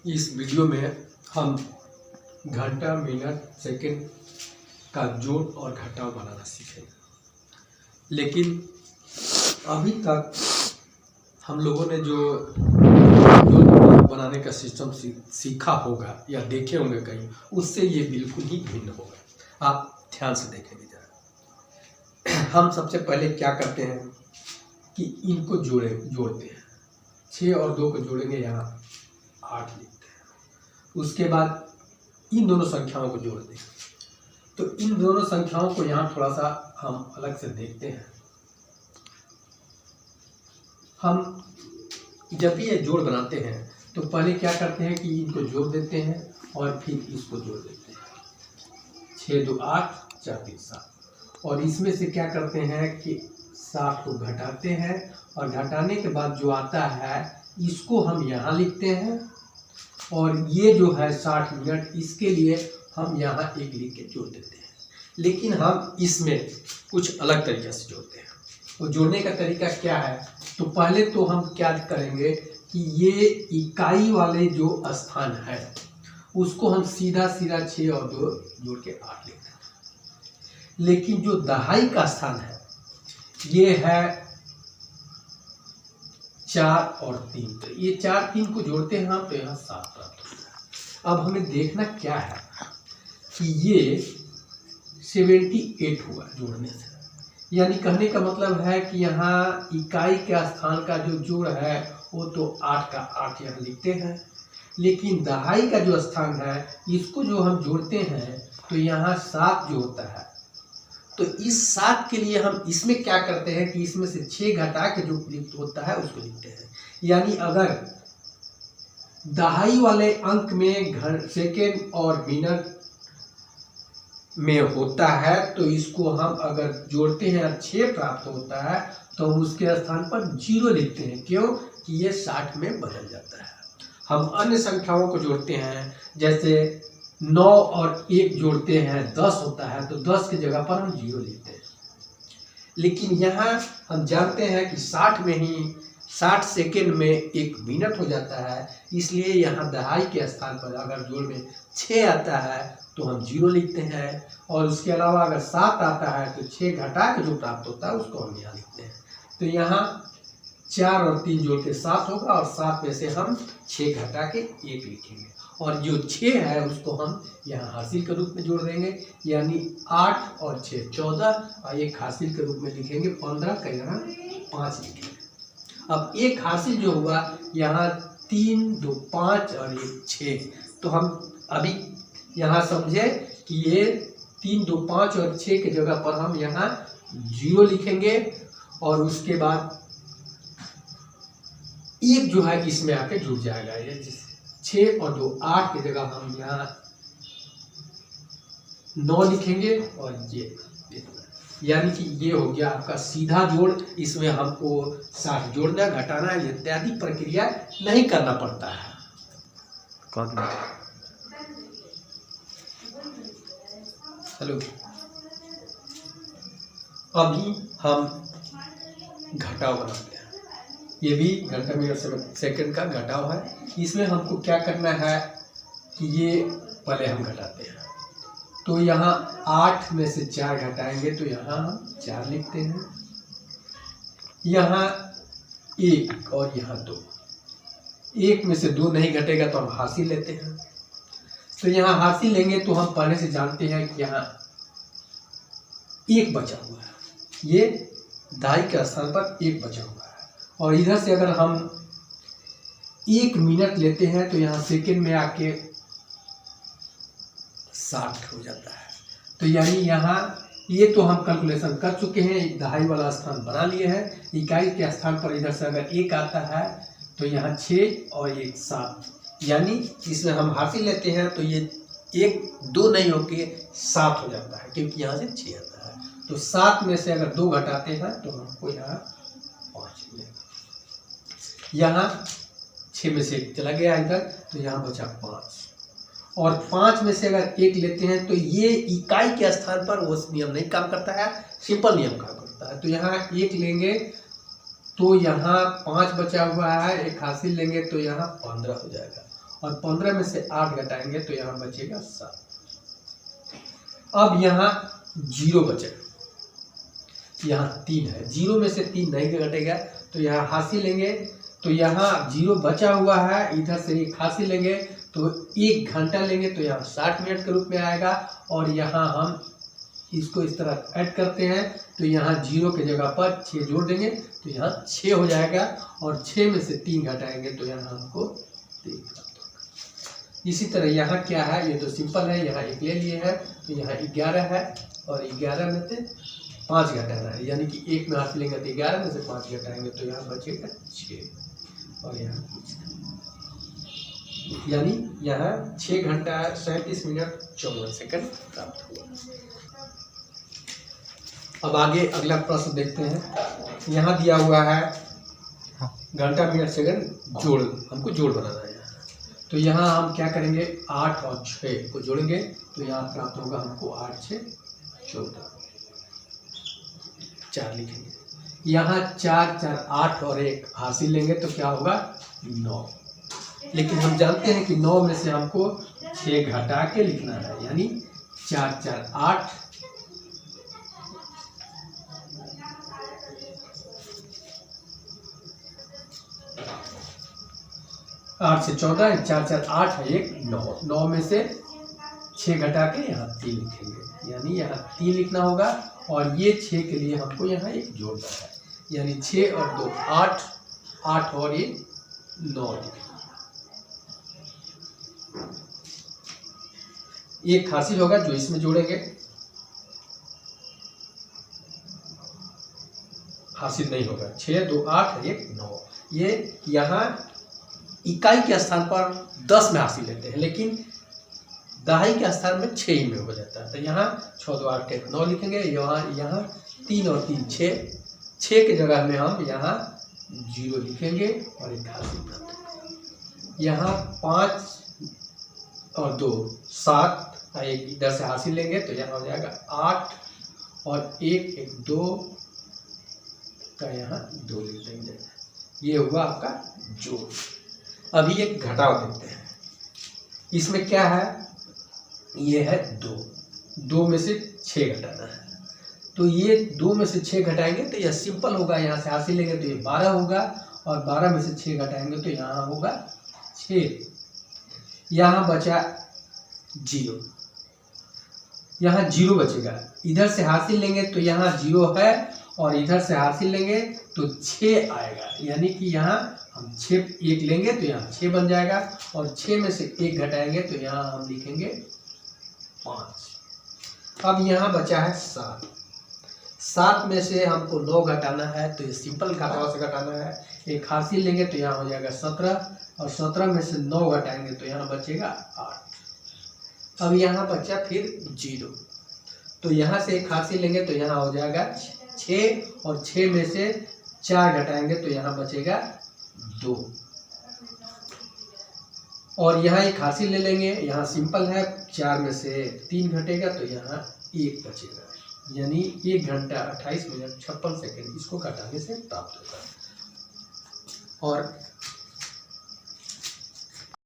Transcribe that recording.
इस वीडियो में हम घंटा, मिनट, सेकंड का जोड़ और घटाव बनाना सीखेंगे। लेकिन अभी तक हम लोगों ने जो जोड़ बनाने का सिस्टम सीखा होगा या देखे होंगे कहीं, उससे ये बिल्कुल ही भिन्न होगा। आप ध्यान से देखेंगे जरा। हम सबसे पहले क्या करते हैं कि इनको जोड़ते हैं। 6 और 2 को जोड़ेंगे, यहाँ 8 लिखते हैं। उसके बाद इन दोनों संख्याओं को जोड़ दें। तो इन दोनों संख्याओं को यहाँ थोड़ा सा हम अलग से देखते हैं। हम जब भी ये जोड़ बनाते हैं तो पहले क्या करते हैं कि इनको जोड़ देते हैं और फिर इसको जोड़ देते हैं। 6 2 8 4 3 7। और इसमें से क्या करते हैं कि 7 को घटाते हैं और घटाने के बाद जो आता है इसको हम यहाँ लिखते हैं। और ये जो है 60 मिनट, इसके लिए हम यहाँ 1 लिख के जोड़ देते हैं। लेकिन हम इसमें कुछ अलग तरीके से जोड़ते हैं। तो जोड़ने का तरीका क्या है? तो पहले तो हम क्या करेंगे कि ये इकाई वाले जो स्थान है उसको हम सीधा 6 और 2 जोड़ के 8 लिखते हैं। लेकिन जो दहाई का स्थान है ये है 4 और 3। तो ये 4 3 को जोड़ते हैं हम, तो यहाँ 7 प्राप्त होता है। अब हमें देखना क्या है कि ये 78 हुआ जोड़ने से। यानी कहने का मतलब है कि यहाँ इकाई के स्थान का जो जोड़ है वो तो 8 का 8 यहाँ लिखते हैं। लेकिन दहाई का जो स्थान है इसको जो हम जोड़ते हैं तो यहाँ 7 जो होता है, तो इस 7 के लिए हम इसमें क्या करते हैं कि इसमें से 6 घटा के जो होता है उसको लिखते हैं। यानी अगर दहाई वाले अंक में सेकेंड और मिनट में होता है तो इसको हम अगर जोड़ते हैं 6 प्राप्त होता है तो हम उसके स्थान पर 0 लिखते हैं। क्यों? कि ये 60 में बदल जाता है। हम अन्य संख्याओं को जोड़ते हैं, जैसे 9 और 1 जोड़ते हैं 10 होता है, तो 10 की जगह पर हम 0 लिखते हैं। लेकिन यहाँ हम जानते हैं कि 60 में ही 60 सेकेंड में 1 मिनट हो जाता है, इसलिए यहाँ दहाई के स्थान पर अगर जोड़ में 6 आता है तो हम 0 लिखते हैं। और उसके अलावा अगर 7 आता है तो 6 घटा के जो प्राप्त होता है उसको हम यहाँ लिखते हैं। तो यहाँ 4 और 3 जोड़ के 7 होगा और 7 में से हम 6 घटा के 1 लिखेंगे। और जो 6 है उसको हम यहाँ हासिल के रूप में जोड़ देंगे, यानी 8 और 6 14 और 1 हासिल के रूप में लिखेंगे 15 का यहाँ 5 लिखेंगे। अब 1 हासिल जो हुआ यहाँ 3 2 5 और 1 6। तो हम अभी यहाँ समझे कि ये 3 2 5 और 6 की जगह पर हम यहाँ 0 लिखेंगे। और उसके बाद 1 जो है इसमें आके जुड़ जाएगा। ये 6 और 2 8 की जगह हम यहाँ 9 लिखेंगे और ये यानी कि ये हो गया आपका सीधा जोड़। इसमें हमको 60 जोड़ना, घटाना इत्यादि प्रक्रिया नहीं करना पड़ता है। चलो अभी हम घटाव बनाते हैं। ये भी घंटा मिनट सेकंड का घटाव है। इसमें हमको क्या करना है कि ये पहले हम घटाते हैं। तो यहाँ 8 में से 4 घटाएंगे तो यहाँ हम 4 लिखते हैं। यहाँ 1 और यहाँ 2। 1 में से 2 नहीं घटेगा तो हम हासिल लेते हैं। तो यहाँ हासिल लेंगे तो हम पहले से जानते हैं कि यहाँ 1 बचा हुआ है। ये दहाई के स्थान पर 1 बचा हुआ है। और इधर से अगर हम 1 मिनट लेते हैं तो यहाँ सेकेंड में आके 60 हो जाता है। तो यानी यहाँ ये तो हम कैलकुलेशन कर चुके हैं, दहाई वाला स्थान बना लिए हैं। इकाई के स्थान पर इधर से अगर 1 आता है तो यहाँ 6 और 1 7, यानी इसमें हम हासिल लेते हैं तो ये 1 2 नहीं होके 7 हो जाता है, क्योंकि यहाँ से 6 आता है। तो 7 में से अगर 2 घटाते हैं तो हमको यहाँ 5 मिलेगा। यहाँ 6 में से 1 चला गया इधर, तो यहाँ बचा 5। और 5 में से अगर 1 लेते हैं तो ये इकाई के स्थान पर वो नियम नहीं काम करता है, सिंपल नियम काम करता है। तो यहाँ 1 लेंगे तो यहाँ 5 बचा हुआ है, 1 हासिल लेंगे तो यहाँ 15 हो जाएगा। और 15 में से 8 घटाएंगे तो यहाँ बचेगा 7। अब यहाँ 0 बचेगा, यहाँ 3 है, 0 में से 3 नहीं घटेगा तो यहाँ हासिल लेंगे, तो यहाँ 0 बचा हुआ है, इधर से 1 हासिल लेंगे तो 1 घंटा लेंगे तो यहाँ 60 मिनट के रूप में आएगा। और यहाँ हम इसको इस तरह ऐड करते हैं तो यहाँ 0 के जगह पर 6 जोड़ देंगे तो यहाँ 6 हो जाएगा, और 6 में से 3 घटाएंगे तो यहाँ हमको 3 प्राप्त होगा। इसी तरह यहाँ क्या है, ये तो सिंपल है, यहाँ 1 ले लिए है तो यहाँ 11 है, और 11 में से 5 घटाना है, यानी कि 1 में हासिल लेंगे तो 11 में से 5 घटाएंगे तो यहाँ बचेगा 6, और यहाँ यानी यहाँ 6 घंटा 37 मिनट 54 सेकंड प्राप्त हुआ। अब आगे अगला प्रश्न देखते हैं। यहाँ दिया हुआ है घंटा मिनट सेकंड जोड़, हमको जोड़ बनाना है। तो यहाँ हम क्या करेंगे, 8 और 6 को जोड़ेंगे तो यहाँ प्राप्त होगा हमको 8 6 14, 4 लिखेंगे। यहाँ 4 4 8 और 1 हासिल लेंगे तो क्या होगा 9, लेकिन हम जानते हैं कि 9 में से हमको 6 घटा के लिखना है, यानी 4 4 8, 8 से 14, 4 4 8 है 1 9, 9 में से 6 घटा के यहाँ 3 लिखेंगे, यानी यहाँ 3 लिखना होगा, और ये 6 के लिए हमको यहाँ 1 जोड़ना है, यानी 6 और 2 8, 8 और 1 9 लिखेंगे। 1 हासिल होगा जो इसमें जोड़ेंगे, हासिल नहीं होगा, 6 2 8 1 9। ये यहाँ इकाई के स्थान पर 10 में हासिल लेते हैं, लेकिन दहाई के स्थान में 6 ही में हो जाता है। तो यहाँ 6 2 8 1 9 लिखेंगे, यहाँ 3 और 3 6, 6 के जगह में हम यहाँ 0 लिखेंगे और 1 हासिल करते हैं। यहाँ 5 और 2 7, 1 इधर से हासिल लेंगे तो यहाँ हो जाएगा 8 और 1 2 का यहाँ 2 लिख देंगे। ये हुआ आपका जोड़। अभी एक घटाव देखते हैं, इसमें क्या है, ये है 2 में से 6 घटाना है, तो ये 2 में से 6 घटाएंगे तो यह सिंपल होगा, यहाँ से हासिल लेंगे तो ये 12 होगा, और 12 में से 6 घटाएंगे तो यहाँ होगा 6। यहाँ बचा 0, यहाँ 0 बचेगा, इधर से हासिल लेंगे तो यहाँ 0 है, और इधर से हासिल लेंगे तो 6 आएगा, यानी कि यहाँ हम 6 1 लेंगे तो यहाँ 6 बन जाएगा, और 6 में से 1 घटाएंगे तो यहाँ हम लिखेंगे 5। अब यहाँ बचा है 7, 7 में से हमको 9 घटाना है, तो ये सिंपल घटाव से घटाना है। 1 हासिल लेंगे तो यहाँ हो जाएगा 17, और 17 में से 9 घटाएंगे तो यहाँ बचेगा 8। अब यहाँ बचा फिर 0, तो यहाँ से 1 हासिल लेंगे तो यहाँ हो जाएगा 6, और 6 में से 4 घटाएंगे तो यहाँ बचेगा 2, और यहाँ 1 हासिल ले लेंगे, यहाँ सिंपल है, 4 में से 3 घटेगा तो यहाँ 1 बचेगा, यानी 1 घंटा 28 मिनट 56 सेकंड इसको घटाने से प्राप्त होगा। और